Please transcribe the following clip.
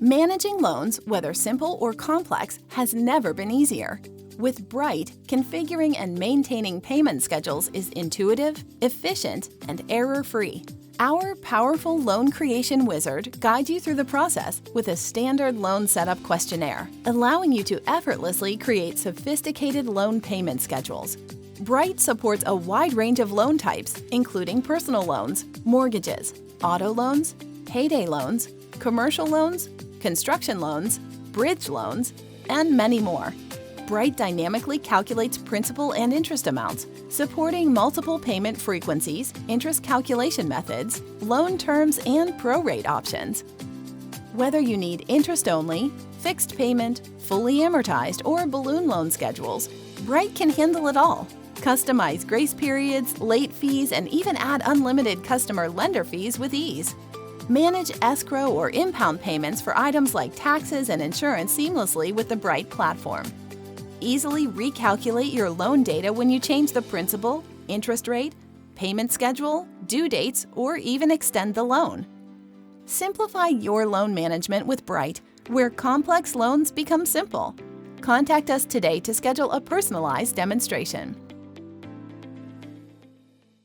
Managing loans, whether simple or complex, has never been easier. With Bryt, configuring and maintaining payment schedules is intuitive, efficient, and error-free. Our powerful loan creation wizard guides you through the process with a standard loan setup questionnaire, allowing you to effortlessly create sophisticated loan payment schedules. Bryt supports a wide range of loan types, including personal loans, mortgages, auto loans, payday loans, commercial loans, construction loans, bridge loans, and many more. Bryt dynamically calculates principal and interest amounts, supporting multiple payment frequencies, interest calculation methods, loan terms, and prorate options. Whether you need interest-only, fixed payment, fully amortized, or balloon loan schedules, Bryt can handle it all. Customize grace periods, late fees, and even add unlimited customer lender fees with ease. Manage escrow or impound payments for items like taxes and insurance seamlessly with the Bryt platform. Easily recalculate your loan data when you change the principal, interest rate, payment schedule, due dates, or even extend the loan. Simplify your loan management with Bryt, where complex loans become simple. Contact us today to schedule a personalized demonstration.